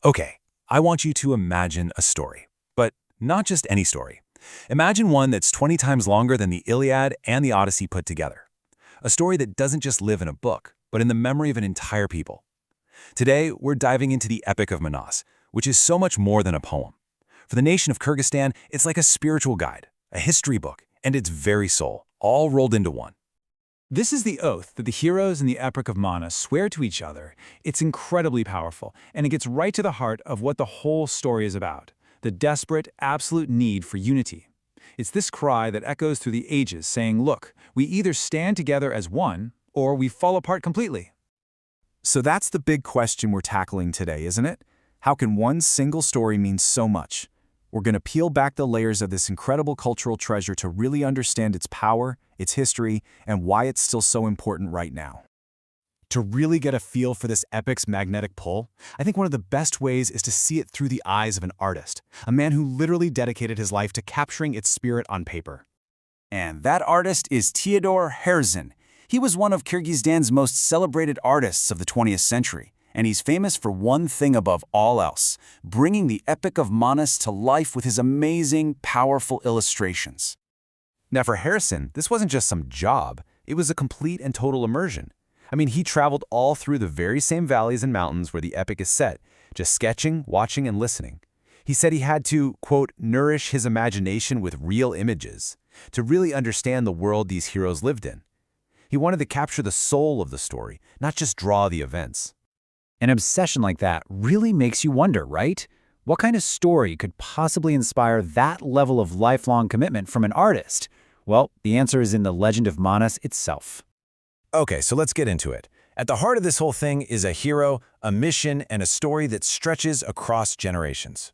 Okay, I want you to imagine a story, but not just any story. Imagine one that's 20 times longer than the Iliad and the Odyssey put together. A story that doesn't just live in a book, but in the memory of an entire people. Today, we're diving into the Epic of Manas, which is so much more than a poem. For the nation of Kyrgyzstan, it's like a spiritual guide, a history book, and its very soul, all rolled into one. This is the oath that the heroes in the Epic of Mana swear to each other. It's incredibly powerful, and it gets right to the heart of what the whole story is about, the desperate, absolute need for unity. It's this cry that echoes through the ages, saying, look, we either stand together as one, or we fall apart completely. So that's the big question we're tackling today, isn't it? How can one single story mean so much? We're going to peel back the layers of this incredible cultural treasure to really understand its power, its history, and why it's still so important right now. To really get a feel for this epic's magnetic pull, I think one of the best ways is to see it through the eyes of an artist, a man who literally dedicated his life to capturing its spirit on paper. And that artist is Theodor Herzl. He was one of Kyrgyzstan's most celebrated artists of the 20th century, and he's famous for one thing above all else, bringing the Epic of Manas to life with his amazing, powerful illustrations. Now for Harrison, this wasn't just some job, it was a complete and total immersion. I mean, he traveled all through the very same valleys and mountains where the epic is set, just sketching, watching, and listening. He said he had to, quote, nourish his imagination with real images to really understand the world these heroes lived in. He wanted to capture the soul of the story, not just draw the events. An obsession like that really makes you wonder, right? What kind of story could possibly inspire that level of lifelong commitment from an artist? Well, the answer is in the legend of Manas itself. Okay, so let's get into it. At the heart of this whole thing is a hero, a mission, and a story that stretches across generations.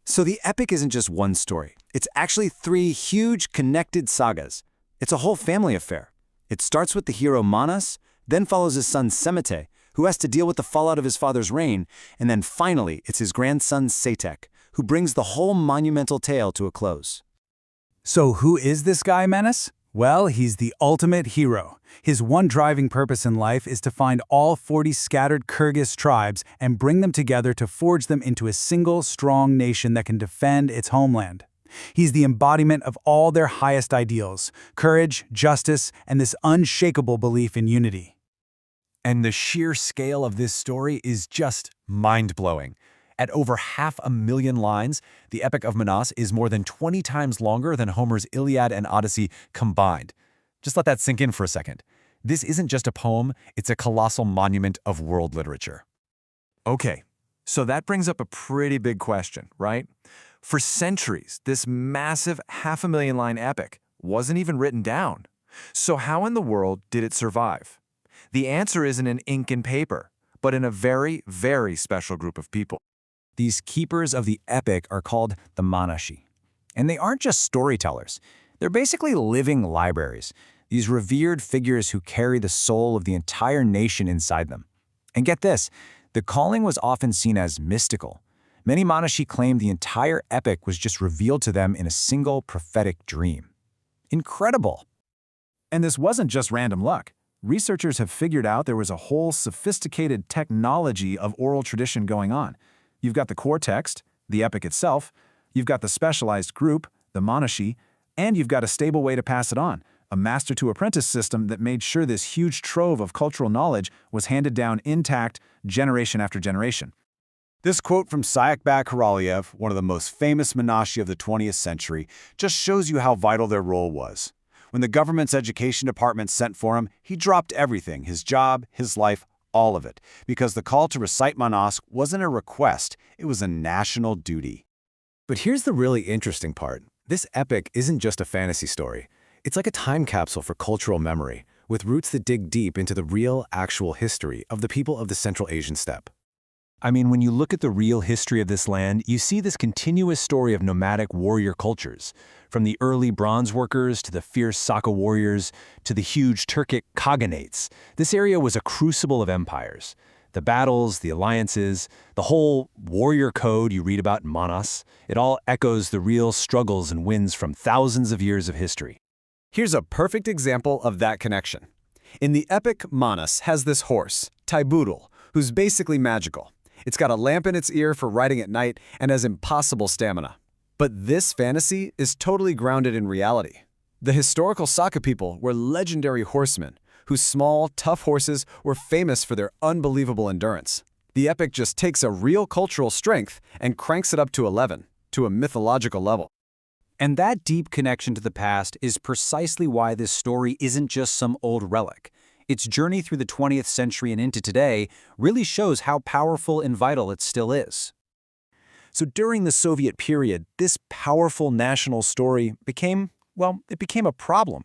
So the epic isn't just one story. It's actually three huge connected sagas. It's a whole family affair. It starts with the hero Manas, then follows his son Semete, who has to deal with the fallout of his father's reign, and then finally it's his grandson Satek, who brings the whole monumental tale to a close. So who is this guy, Manas? Well, he's the ultimate hero. His one driving purpose in life is to find all 40 scattered Kyrgyz tribes and bring them together to forge them into a single, strong nation that can defend its homeland. He's the embodiment of all their highest ideals, courage, justice, and this unshakable belief in unity. And the sheer scale of this story is just mind-blowing. At over 500,000 lines, the Epic of Manas is more than 20 times longer than Homer's Iliad and Odyssey combined. Just let that sink in for a second. This isn't just a poem, it's a colossal monument of world literature. Okay, so that brings up a pretty big question, right? For centuries, this massive 500,000-line epic wasn't even written down. So how in the world did it survive? The answer isn't in ink and paper, but in a very, very special group of people. These keepers of the epic are called the Manashi. And they aren't just storytellers. They're basically living libraries, these revered figures who carry the soul of the entire nation inside them. And get this, the calling was often seen as mystical. Many Manashi claimed the entire epic was just revealed to them in a single prophetic dream. Incredible! And this wasn't just random luck. Researchers have figured out there was a whole sophisticated technology of oral tradition going on. You've got the core text, the epic itself, you've got the specialized group, the Manashi, and you've got a stable way to pass it on, a master-to-apprentice system that made sure this huge trove of cultural knowledge was handed down intact generation after generation. This quote from Sayakbek Kharaliev, one of the most famous Manashi of the 20th century, just shows you how vital their role was. When the government's education department sent for him, he dropped everything, his job, his life, all of it, because the call to recite Manas wasn't a request, it was a national duty. But here's the really interesting part. This epic isn't just a fantasy story. It's like a time capsule for cultural memory, with roots that dig deep into the real, actual history of the people of the Central Asian steppe. I mean, when you look at the real history of this land, you see this continuous story of nomadic warrior cultures, from the early bronze workers to the fierce saga warriors to the huge Turkic khaganates. This area was a crucible of empires. The battles, the alliances, the whole warrior code you read about in Manas, it all echoes the real struggles and wins from thousands of years of history. Here's a perfect example of that connection. In the epic, Manas has this horse, Taibudul, who's basically magical. It's got a lamp in its ear for riding at night and has impossible stamina. But this fantasy is totally grounded in reality. The historical saga people were legendary horsemen, whose small, tough horses were famous for their unbelievable endurance. The epic just takes a real cultural strength and cranks it up to 11, to a mythological level. And that deep connection to the past is precisely why this story isn't just some old relic. Its journey through the 20th century and into today really shows how powerful and vital it still is. So during the Soviet period, this powerful national story became a problem.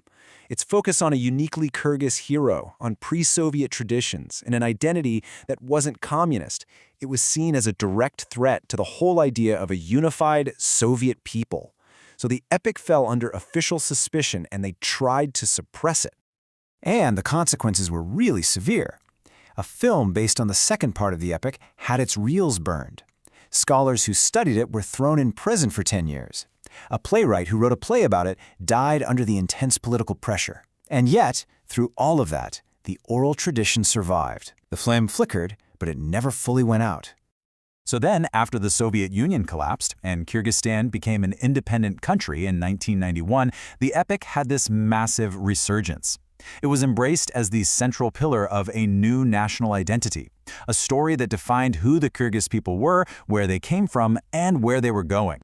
Its focus on a uniquely Kyrgyz hero, on pre-Soviet traditions, and an identity that wasn't communist. It was seen as a direct threat to the whole idea of a unified Soviet people. So the epic fell under official suspicion and they tried to suppress it. And the consequences were really severe. A film based on the second part of the epic had its reels burned. Scholars who studied it were thrown in prison for 10 years. A playwright who wrote a play about it died under the intense political pressure. And yet, through all of that, the oral tradition survived. The flame flickered, but it never fully went out. So then, after the Soviet Union collapsed and Kyrgyzstan became an independent country in 1991, the epic had this massive resurgence. It was embraced as the central pillar of a new national identity, a story that defined who the Kyrgyz people were, where they came from, and where they were going.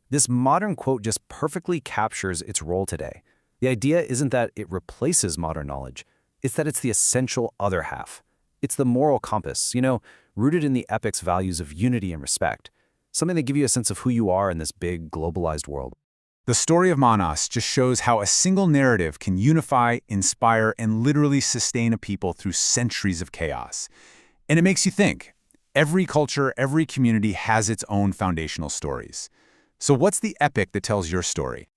This modern quote just perfectly captures its role today. The idea isn't that it replaces modern knowledge, it's that it's the essential other half. It's the moral compass, rooted in the epic's values of unity and respect, something that give you a sense of who you are in this big, globalized world. The story of Manas just shows how a single narrative can unify, inspire, and literally sustain a people through centuries of chaos. And it makes you think. Every culture, every community has its own foundational stories. So what's the epic that tells your story?